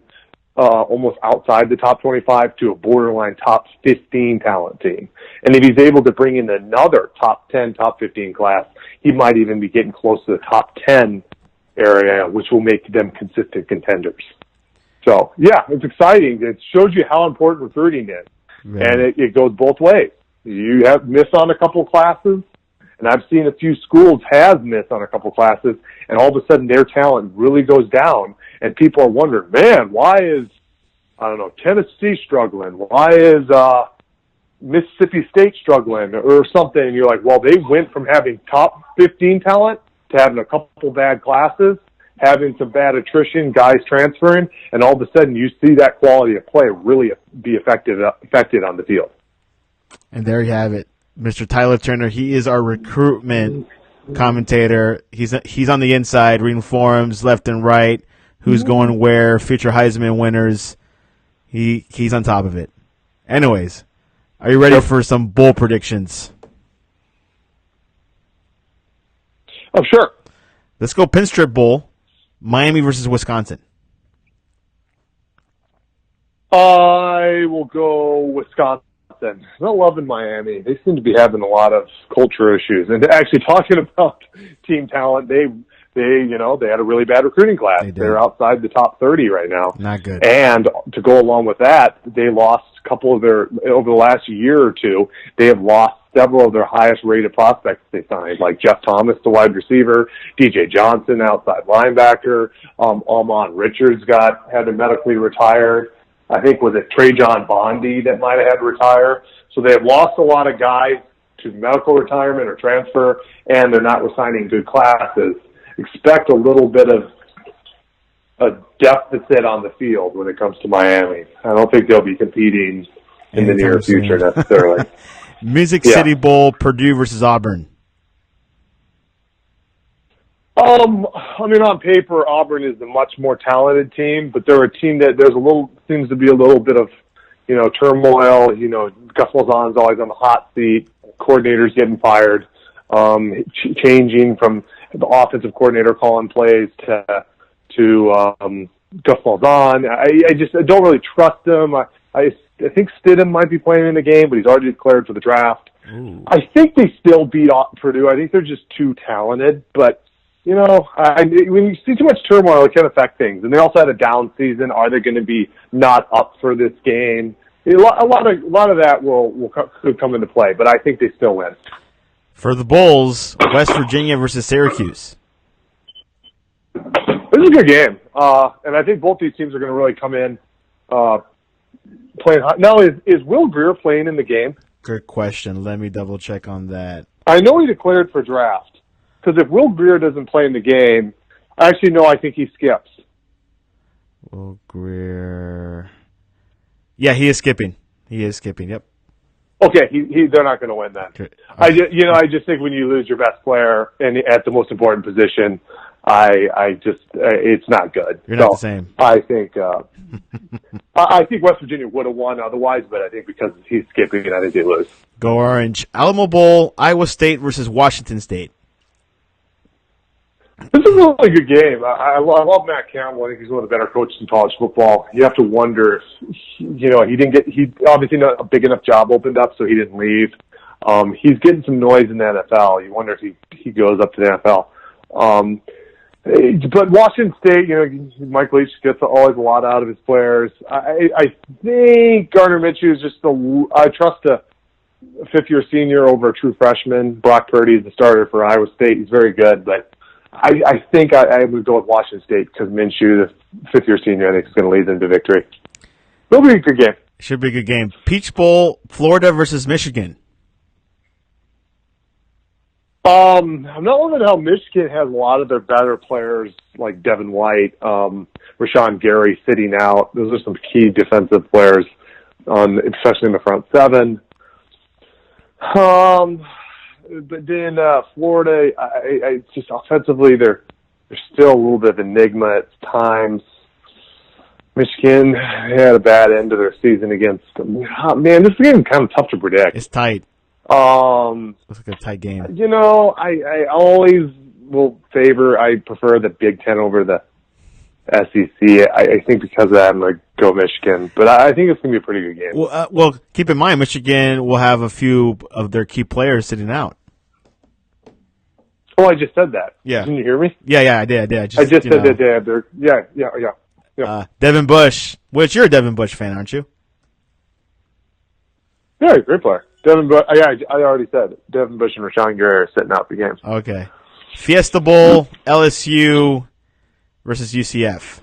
B: almost outside the top 25 to a borderline top 15 talent team. And if he's able to bring in another top 10, top 15 class, he might even be getting close to the top 10 area, which will make them consistent contenders. So, yeah, it's exciting. It shows you how important recruiting is. Right. And it goes both ways. You have missed on a couple of classes, and I've seen a few schools have missed on a couple of classes, and all of a sudden their talent really goes down, and people are wondering, man, why is, I don't know, Tennessee struggling? Why is Mississippi State struggling or something? And you're like, well, they went from having top 15 talent to having a couple bad classes, having some bad attrition, guys transferring, and all of a sudden you see that quality of play really be affected on the field.
A: And there you have it. Mr. Tyler Turner, he is our recruitment commentator. He's on the inside, reading forums left and right, who's going where, future Heisman winners. He's on top of it. Anyways, are you ready for some bowl predictions?
B: Oh, sure.
A: Let's go Pinstrip Bowl, Miami versus Wisconsin.
B: I will go Wisconsin. I'm not loving Miami. They seem to be having a lot of culture issues. And actually, talking about team talent, they had a really bad recruiting class. They're outside the top 30 right now.
A: Not good.
B: And to go along with that, they lost a couple of over the last year or two, they have lost several of their highest rated prospects they signed, like Jeff Thomas, the wide receiver, DJ Johnson, outside linebacker, Almon Richards had to medically retire. I think was it Trajan Bondi that might have had to retire. So they have lost a lot of guys to medical retirement or transfer, and they're not resigning good classes. Expect a little bit of a deficit on the field when it comes to Miami. I don't think they'll be competing in the near future necessarily.
A: Music City Bowl, Purdue versus Auburn.
B: I mean, on paper, Auburn is the much more talented team, but they're a team that seems to be a little bit of, turmoil. Gus Malzahn's always on the hot seat. Coordinators getting fired, changing from the offensive coordinator calling plays to Gus Malzahn. I don't really trust him. I think Stidham might be playing in the game, but he's already declared for the draft. Ooh. I think they still beat Purdue. I think they're just too talented, but when you see too much turmoil, it can affect things. And they also had a down season. Are they going to be not up for this game? A lot of that could come into play, but I think they still win.
A: For the Bulls, West Virginia versus Syracuse.
B: This is a good game, and I think both these teams are going to really come in playing hot. Now, is Will Grier playing in the game?
A: Good question. Let me double check on that.
B: I know he declared for draft. Because if Will Grier doesn't play in the game, I think he skips.
A: Will Grier. Yeah, he is skipping. Yep.
B: Okay, they're not going to win then. Okay. I just think when you lose your best player and at the most important position, it's not good.
A: You're not the same.
B: I think I think West Virginia would have won otherwise, but I think because he's skipping, I think they lose.
A: Go Orange. Alamo Bowl, Iowa State versus Washington State.
B: This is a really good game. I love Matt Campbell. I think he's one of the better coaches in college football. You have to wonder if, he obviously not a big enough job opened up, so he didn't leave. He's getting some noise in the NFL. You wonder if he goes up to the NFL. But Washington State, Mike Leach gets always a lot out of his players. I think Gardner Minshew is just I trust a fifth-year senior over a true freshman. Brock Purdy is the starter for Iowa State. He's very good, but I think I would go with Washington State because Minshew, the fifth-year senior, I think is going to lead them to victory. It'll be a good game.
A: Should be a good game. Peach Bowl, Florida versus Michigan.
B: I'm not loving how Michigan has a lot of their better players like Devin White, Rashawn Gary sitting out. Those are some key defensive players, especially in the front seven. But then Florida, I just offensively, they're still a little bit of an enigma at times. Michigan had a bad end of their season against them. Oh, man, this game is kind of tough to predict.
A: It's tight. Looks like a tight game.
B: You know, I always will I prefer the Big Ten over the SEC. I think because of that, I'm going to go Michigan. But I think it's going to be a pretty good game.
A: Well, keep in mind, Michigan will have a few of their key players sitting out.
B: Oh, I just said that.
A: Yeah.
B: Didn't you hear me?
A: Yeah, I did.
B: I just said that they have their yeah.
A: Devin Bush, which you're a Devin Bush fan, aren't you?
B: Yeah, great player. Devin Bush. I already said it. Devin Bush and Rashawn Gary are sitting out the games.
A: Okay. Fiesta Bowl, LSU versus UCF.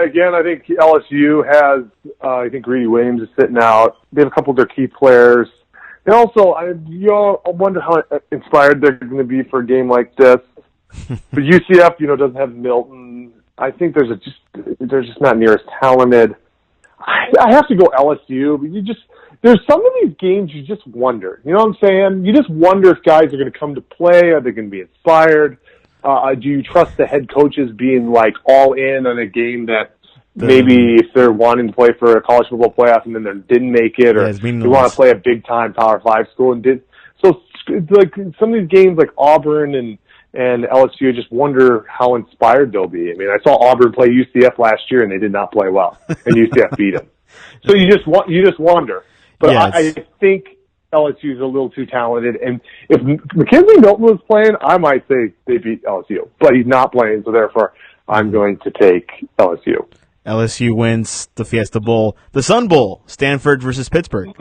B: Again, I think LSU has. I think Greedy Williams is sitting out. They have a couple of their key players. And also, I wonder how inspired they're going to be for a game like this. But UCF, doesn't have Milton. I think they're just not near as talented. I have to go LSU, but there's some of these games you just wonder. You know what I'm saying? You just wonder if guys are going to come to play. Are they going to be inspired? Do you trust the head coaches being like all in on a game that maybe if they're wanting to play for a college football playoff and then they didn't make it, or they want to play a big time Power 5 school and did so? Like some of these games, like Auburn and LSU, just wonder how inspired they'll be. I mean, I saw Auburn play UCF last year and they did not play well, and UCF beat them. So you just wonder. But yes. I think LSU is a little too talented, and if Mackenzie Milton was playing, I might say they beat LSU, but he's not playing, so therefore I'm going to take LSU.
A: LSU wins the Fiesta Bowl. The Sun Bowl, Stanford versus Pittsburgh.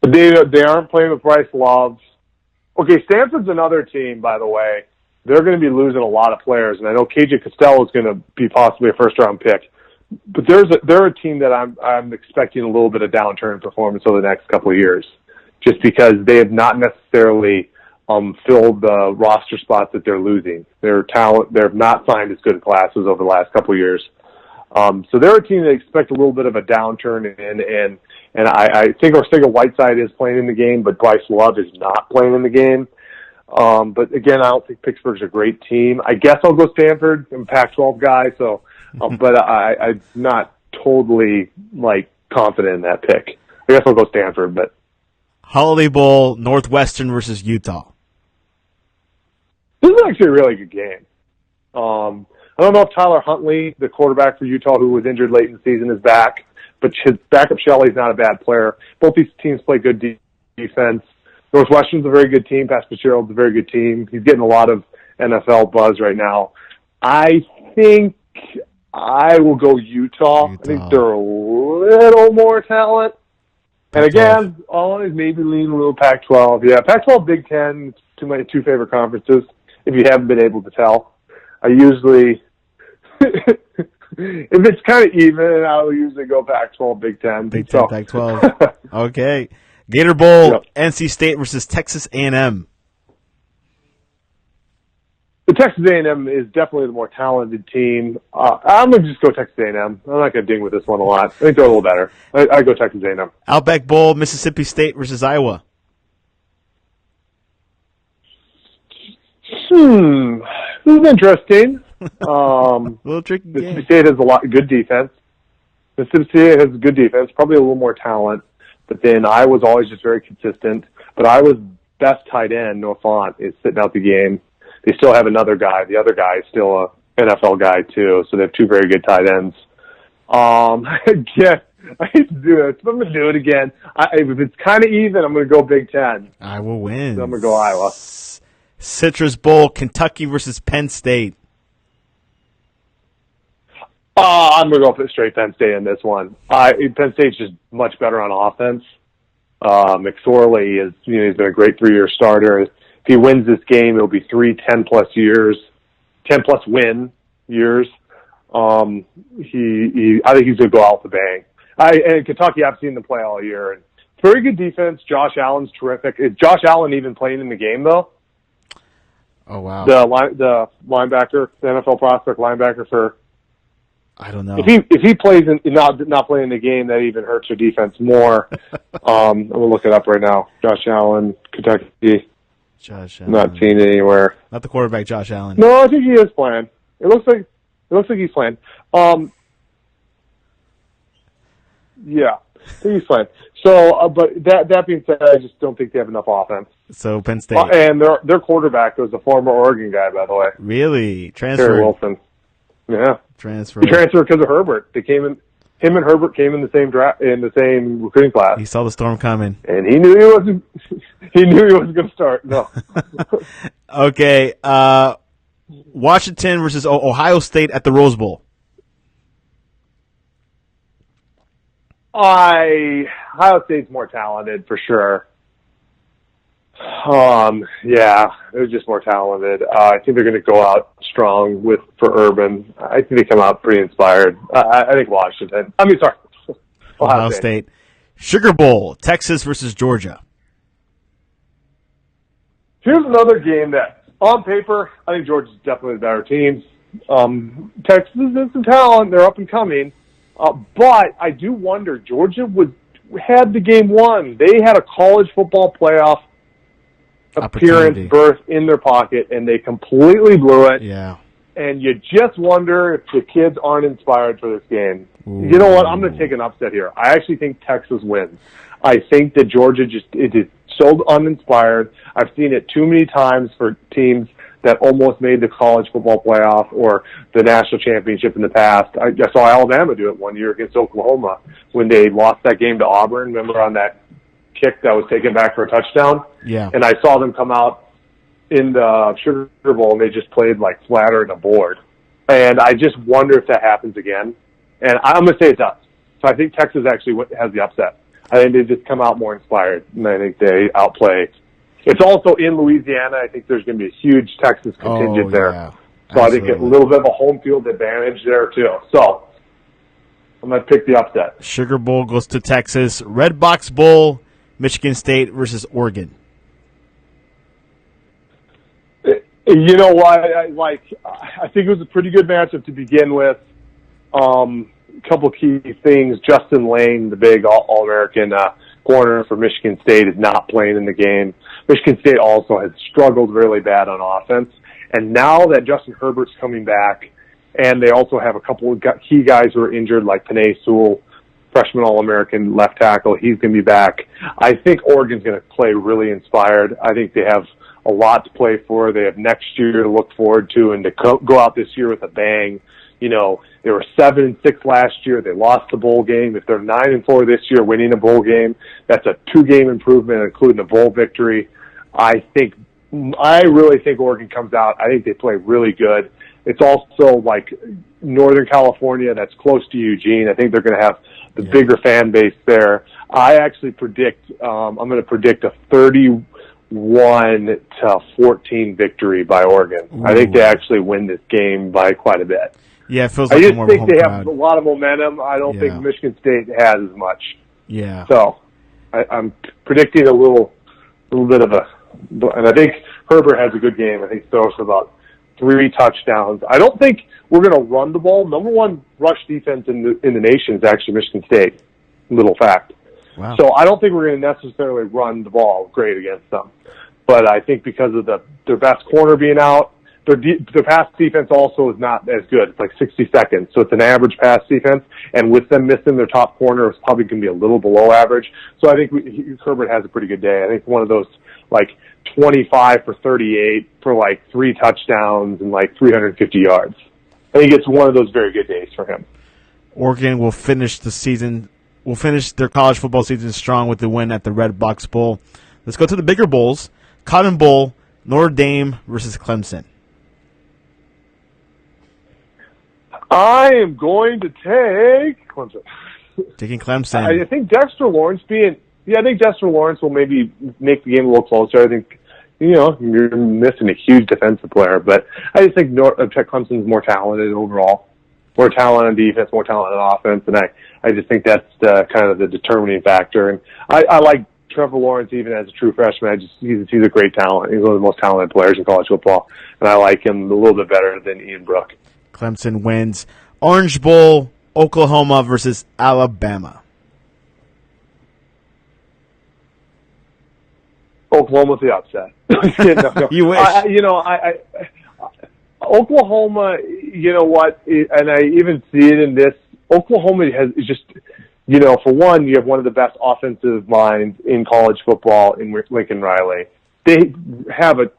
B: They aren't playing with Bryce Love. Okay, Stanford's another team, by the way. They're going to be losing a lot of players, and I know KJ Costello is going to be possibly a first-round pick. But they're a team that I'm expecting a little bit of downturn in performance over the next couple of years, just because they have not necessarily filled the roster spots that they're losing. Their talent, they've not signed as good classes over the last couple of years. So they're a team that expect a little bit of a downturn in, and I think Whiteside is playing in the game, but Bryce Love is not playing in the game. But again, I don't think Pittsburgh's a great team. I guess I'll go Stanford. I'm a Pac-12 guy, so, but I'm not totally confident in that pick. I guess I'll go Stanford, but
A: Holiday Bowl, Northwestern versus Utah.
B: This is actually a really good game. I don't know if Tyler Huntley, the quarterback for Utah, who was injured late in the season, is back, but backup Shelley's not a bad player. Both these teams play good defense. Northwestern's a very good team. Pat Fitzgerald's a very good team. He's getting a lot of NFL buzz right now. I think I will go Utah. I think they're a little more talent. And again, all is maybe lean a little Pac-12. Yeah, Pac-12, Big Ten, my two favorite conferences, if you haven't been able to tell. I usually, if it's kind of even, I will usually go Pac-12, Big Ten.
A: Big Ten, Pac-12. Okay. Gator Bowl, NC State versus Texas A&M.
B: The Texas A&M is definitely the more talented team. I'm going to just go Texas A&M. I'm not going to ding with this one a lot. I think they're a little better. I go Texas A&M.
A: Outback Bowl, Mississippi State versus Iowa.
B: This is interesting.
A: A little tricky game.
B: Mississippi State has a lot of good defense. Mississippi State has good defense, probably a little more talent. But then Iowa's always just very consistent. But Iowa's best tight end, Noah Fant, is sitting out the game. They still have another guy. The other guy is still an NFL guy, too. So they have two very good tight ends. Again, I hate to do this, but I'm going to do it again. If it's kind of even, I'm going to go Big Ten.
A: Iowa wins.
B: So I'm going to go Iowa.
A: Citrus Bowl, Kentucky versus Penn State.
B: I'm going to go straight Penn State in this one. Penn State's just much better on offense. McSorley is, he's been a great 3-year starter. If he wins this game, it'll be 3 10-plus years, 10-plus win years. I think he's going to go out with the bang. And Kentucky, I've seen them play all year. And very good defense. Josh Allen's terrific. Is Josh Allen even playing in the game, though?
A: Oh, wow.
B: The linebacker, the NFL prospect linebacker for...
A: I don't know.
B: If he plays in not playing in the game, that even hurts your defense more. I'm gonna look it up right now. Josh Allen, Kentucky.
A: Josh Allen.
B: Not seen it anywhere.
A: Not the quarterback, Josh Allen.
B: No, I think he is playing. It looks like he's playing. Yeah, I think he's playing. So, but that being said, I just don't think they have enough offense.
A: So Penn State.
B: And their quarterback was a former Oregon guy, by the way.
A: Really? Transferred?
B: Terry Wilson. Yeah.
A: Transferred.
B: He transferred because of Herbert. Him and Herbert came in the same draft in the same recruiting class.
A: He saw the storm coming,
B: and he knew he wasn't. He knew he wasn't going to start. No.
A: Okay. Washington versus Ohio State at the Rose Bowl.
B: Ohio State's more talented for sure. Yeah, it was just more talented. I think they're going to go out strong for Urban. I think they come out pretty inspired. I think Washington.
A: Ohio State. Sugar Bowl, Texas versus Georgia.
B: Here's another game that, on paper, I think Georgia's definitely the better team. Texas has some talent. They're up and coming. But I do wonder, Georgia had the game won. They had a college football playoff appearance berth in their pocket, and they completely blew it.
A: Yeah.
B: And you just wonder if the kids aren't inspired for this game. Ooh. You know what? I'm going to take an upset here. I actually think Texas wins. I think that Georgia is so uninspired. I've seen it too many times for teams that almost made the college football playoff or the national championship in the past. I saw Alabama do it one year against Oklahoma when they lost that game to Auburn. Remember on that kick that was taken back for a touchdown?
A: Yeah.
B: And I saw them come out in the Sugar Bowl and they just played like flatter than a board. And I just wonder if that happens again. And I'm going to say it does. So I think Texas actually has the upset. I think they just come out more inspired, and I think they outplay. It's also in Louisiana. I think there's going to be a huge Texas contingent there.
A: Yeah.
B: So I think a little bit of a home field advantage there, too. So I'm going to pick the upset.
A: Sugar Bowl goes to Texas. Red Box Bowl, Michigan State versus Oregon.
B: You know what? I think it was a pretty good matchup to begin with. A couple key things. Justin Lane, the big All-American corner for Michigan State, is not playing in the game. Michigan State also has struggled really bad on offense. And now that Justin Herbert's coming back, and they also have a couple of key guys who are injured, like Penei Sewell, freshman All-American left tackle. He's going to be back. I think Oregon's going to play really inspired. I think they have a lot to play for. They have next year to look forward to and to go out this year with a bang. You know, they were 7-6 last year. They lost the bowl game. If they're 9-4 this year, winning a bowl game, that's a 2-game improvement, including a bowl victory. I really think Oregon comes out. I think they play really good. It's also like Northern California, that's close to Eugene. I think they're going to have the bigger fan base there. I actually predict, I'm going to predict a 31-14 victory by Oregon. Ooh. I think they actually win this game by quite a bit.
A: Yeah, it feels like
B: I
A: more
B: just
A: of a
B: think they
A: home
B: have
A: crowd.
B: a lot of momentum. I don't think Michigan State has as much.
A: Yeah.
B: So I'm predicting a little bit of and I think Herbert has a good game. I think he throws for about 3 touchdowns. I don't think we're going to run the ball. Number one rush defense in the nation is actually Michigan State. Little fact.
A: Wow.
B: So I don't think we're going to necessarily run the ball great against them. But I think because of their best corner being out, their pass defense also is not as good. It's like 60 seconds. So it's an average pass defense. And with them missing their top corner, it's probably going to be a little below average. So I think Herbert has a pretty good day. I think one of those like 25 for 38 for like 3 touchdowns and like 350 yards. I think it's one of those very good days for him.
A: Oregon will finish their college football season strong with the win at the Red Box Bowl. Let's go to the bigger bowls. Cotton Bowl, Notre Dame versus Clemson.
B: I am going to take Clemson.
A: Taking Clemson.
B: I think Dexter Lawrence will maybe make the game a little closer. I think, you're missing a huge defensive player, but I just think Clemson's more talented overall. more talent on defense, more talent on offense, and I just think that's kind of the determining factor. And I like Trevor Lawrence even as a true freshman. He's a great talent. He's one of the most talented players in college football, and I like him a little bit better than Ian Brook.
A: Clemson wins. Orange Bowl, Oklahoma versus Alabama.
B: Oklahoma's the upset. No.
A: You wish.
B: Oklahoma, you know what, and I even see it in this, Oklahoma has just, for one, you have one of the best offensive minds in college football in Lincoln Riley. They have a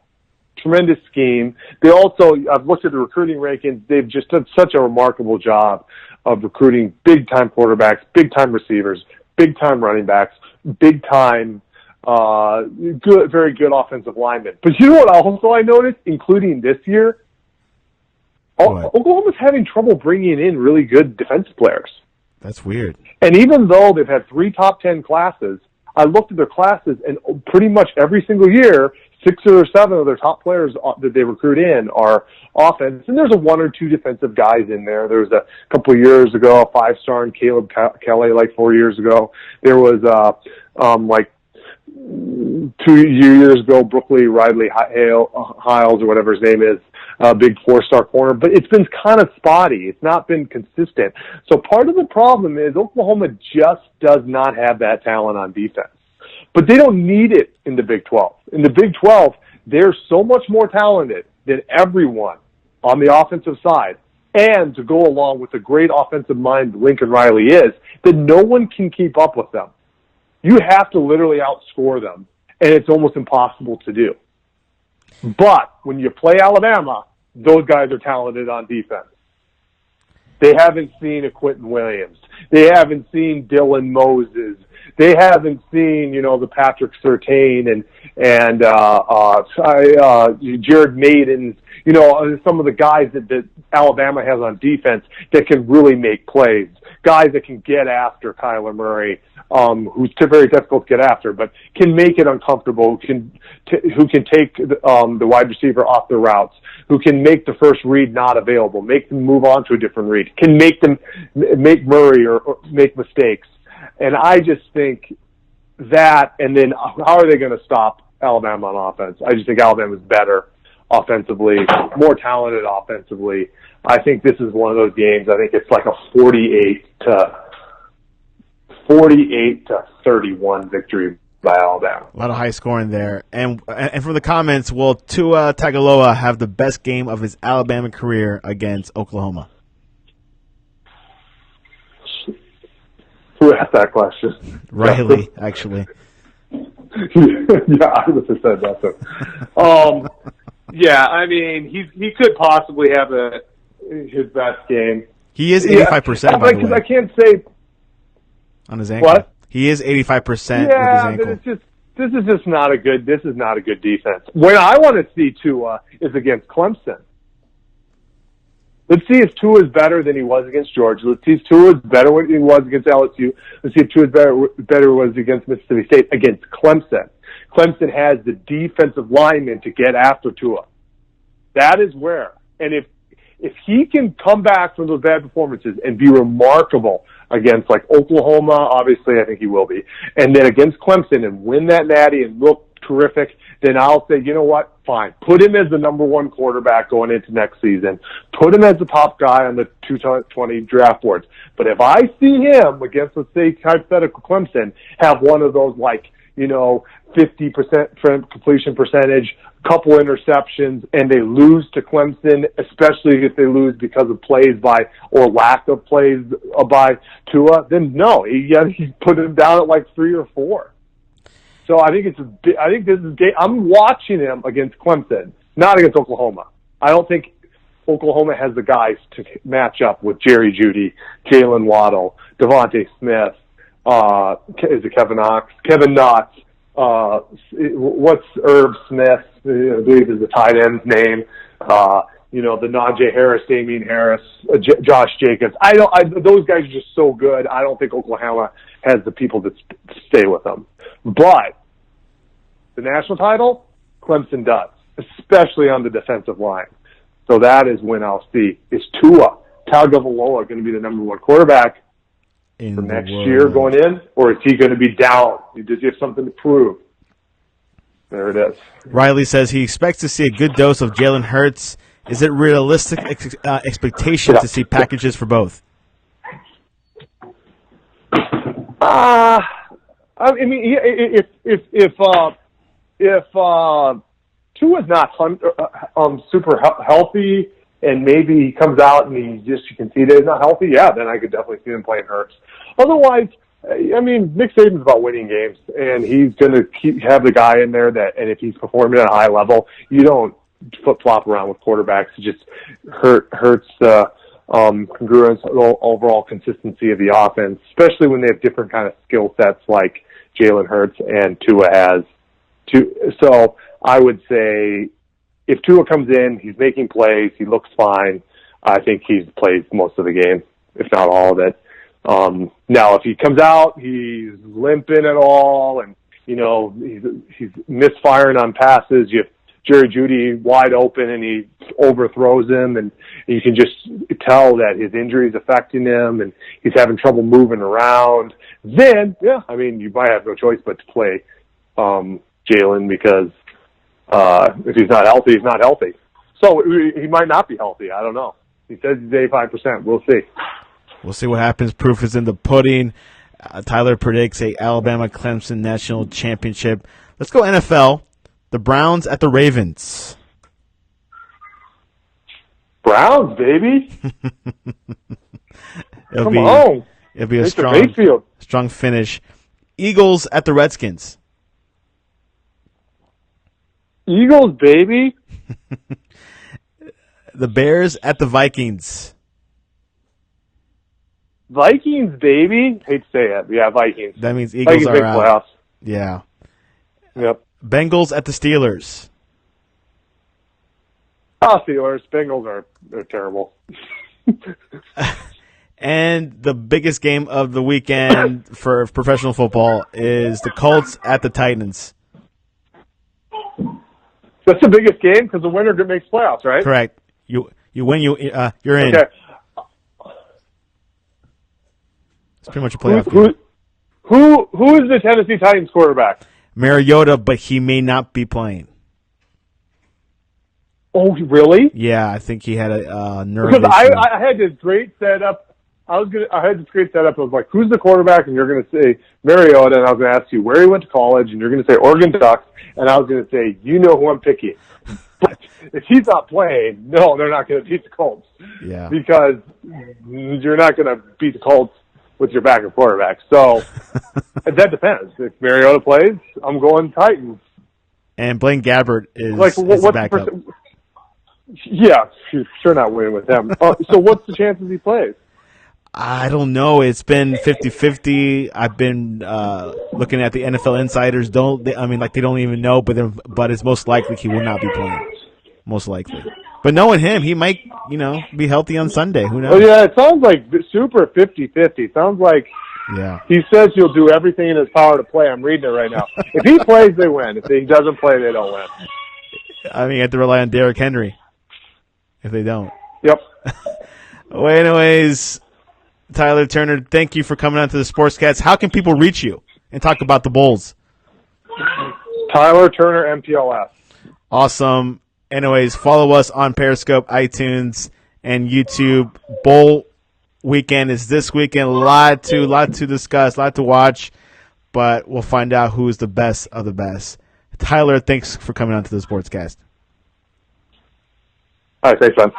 B: tremendous scheme. They also, I've looked at the recruiting rankings, they've just done such a remarkable job of recruiting big-time quarterbacks, big-time receivers, big-time running backs, big-time very good offensive linemen. But you know what also I noticed, including this year? Oklahoma's having trouble bringing in really good defensive players.
A: That's weird.
B: And even though they've had 3 top 10 classes, I looked at their classes, and pretty much every single year, 6 or 7 of their top players that they recruit in are offense. And there's 1 or 2 defensive guys in there. There was a couple of years ago, a 5-star in Caleb Kelly, 4 years ago. There was 2 years ago, Brooklyn Riley Hiles, or whatever his name is, big 4-star corner, but it's been kind of spotty. It's not been consistent. So part of the problem is Oklahoma just does not have that talent on defense. But they don't need it in the Big 12. In the Big 12, they're so much more talented than everyone on the offensive side. And to go along with the great offensive mind Lincoln Riley is, that no one can keep up with them. You have to literally outscore them, and it's almost impossible to do. But when you play Alabama, those guys are talented on defense. They haven't seen a Quentin Williams. They haven't seen Dylan Moses. They haven't seen, the Patrick Surtain and Jared Maidens, some of the guys that Alabama has on defense that can really make plays. Guys that can get after Kyler Murray, who's very difficult to get after, but can make it uncomfortable, who can take the wide receiver off the routes, who can make the first read not available, make them move on to a different read, can make Murray or make mistakes. And I just think that, and then how are they going to stop Alabama on offense? I just think Alabama's better offensively, more talented offensively. I think this is one of those games. I think it's like a 48 to 31 victory by Alabama.
A: A lot of high scoring there. And from the comments, will Tua Tagovailoa have the best game of his Alabama career against Oklahoma?
B: Who asked that question?
A: Riley, actually.
B: Yeah, I would have said that. So. Yeah, I mean, he could possibly have his best game.
A: He is 85%, by the way.
B: I can't say
A: on his ankle.
B: What?
A: He is 85% with his ankle.
B: But this is just not a good defense. What I want to see Tua is against Clemson. Let's see if Tua is better than he was against Georgia. Let's see if Tua is better than he was against LSU. Let's see if Tua is better than he was against Mississippi State, against Clemson. Clemson has the defensive linemen to get after Tua. That is where. And if he can come back from those bad performances and be remarkable against Oklahoma, obviously I think he will be, and then against Clemson and win that natty and look terrific, then I'll say, you know what, fine. Put him as the number 1 quarterback going into next season. Put him as the top guy on the 2020 draft boards. But if I see him against, let's say, hypothetical Clemson, have one of those 50% completion percentage, couple interceptions, and they lose to Clemson, especially if they lose because of plays by or lack of plays by Tua, then no, he put him down at 3 or 4. So I think this is game. I'm watching him against Clemson, not against Oklahoma. I don't think Oklahoma has the guys to match up with Jerry Jeudy, Jalen Waddle, Devontae Smith. Is it Kevin Knox? Kevin Knox. What's Herb Smith? I believe is the tight end's name. The Najee Harris, Damian Harris, Josh Jacobs. Those guys are just so good. I don't think Oklahoma has the people to stay with them. But the national title, Clemson does, especially on the defensive line. So that is when I'll see, is Tua Tagovailoa going to be the number one quarterback for next year going in, or is he going to be down? Does he have something to prove? There it is.
A: Riley says he expects to see a good dose of Jalen Hurts. Is it realistic expectation to see packages for both?
B: I mean, if Tua's not super healthy, and maybe he comes out and you can see that he's not healthy, yeah, then I could definitely see him playing Hurts. Otherwise, I mean, Nick Saban's about winning games, and he's going to have the guy in there and if he's performing at a high level, you don't flip-flop around with quarterbacks. It just hurts the congruence, overall consistency of the offense, especially when they have different kind of skill sets like Jalen Hurts and Tua has. So I would say if Tua comes in, he's making plays, he looks fine, I think he plays most of the game, if not all of it. Now, if he comes out, he's limping at all, and, he's misfiring on passes, you have Jerry Jeudy wide open, and he overthrows him, and you can just tell that his injury is affecting him, and he's having trouble moving around. Then, yeah, I mean, you might have no choice but to play Jalen because if he's not healthy, he's not healthy. So he might not be healthy. I don't know. He says he's 85%. We'll see.
A: We'll see what happens. Proof is in the pudding. Tyler predicts a Alabama-Clemson national championship. Let's go NFL. The Browns at the Ravens.
B: Browns, baby.
A: It'll be a strong finish. Eagles at the Redskins.
B: Eagles, baby.
A: The Bears at the Vikings.
B: Vikings, baby. Hate to say it. Yeah, Vikings.
A: That means Eagles are out.
B: Playoffs.
A: Yeah.
B: Yep.
A: Bengals at the Steelers.
B: Steelers. Bengals are terrible.
A: And the biggest game of the weekend for professional football is the Colts at the Titans.
B: That's the biggest game because the winner makes playoffs, right?
A: Correct. You win, you're in.
B: Okay.
A: It's pretty much a playoff game.
B: Who is the Tennessee Titans quarterback?
A: Mariota, but he may not be playing.
B: Oh, really?
A: Yeah, I think he had a nerve
B: because
A: issue.
B: I had this great setup. I had this great setup. I was like, "Who's the quarterback?" And you're going to say Mariota, and I was going to ask you where he went to college, and you're going to say Oregon Ducks, and I was going to say, "You know who I'm picking." But if he's not playing, no, they're not going to beat the Colts.
A: Yeah,
B: because you're not going to beat the Colts with your backup quarterback. So that depends. If Mariota plays, I'm going Titans.
A: And Blaine Gabbert is
B: the
A: backup.
B: Yeah, sure not winning with them. So what's the chances he plays?
A: I don't know. It's been 50-50. I've been looking at the NFL insiders. They don't even know, but it's most likely he will not be playing. Most likely. But knowing him, he might, be healthy on Sunday. Who knows?
B: Oh, yeah, it sounds like super 50-50. Sounds like he says he'll do everything in his power to play. I'm reading it right now. If he plays, they win. If he doesn't play, they don't win.
A: I mean, you have to rely on Derrick Henry if they don't.
B: Yep.
A: Well, anyways, Tyler Turner, thank you for coming on to the Sportscast. How can people reach you and talk about the Bulls?
B: Tyler Turner, MPLS.
A: Awesome. Anyways, follow us on Periscope, iTunes, and YouTube. Bowl weekend is this weekend. Lot to discuss, lot to watch, but we'll find out who is the best of the best. Tyler, thanks for coming on to the Sportscast.
B: All right, thanks, man.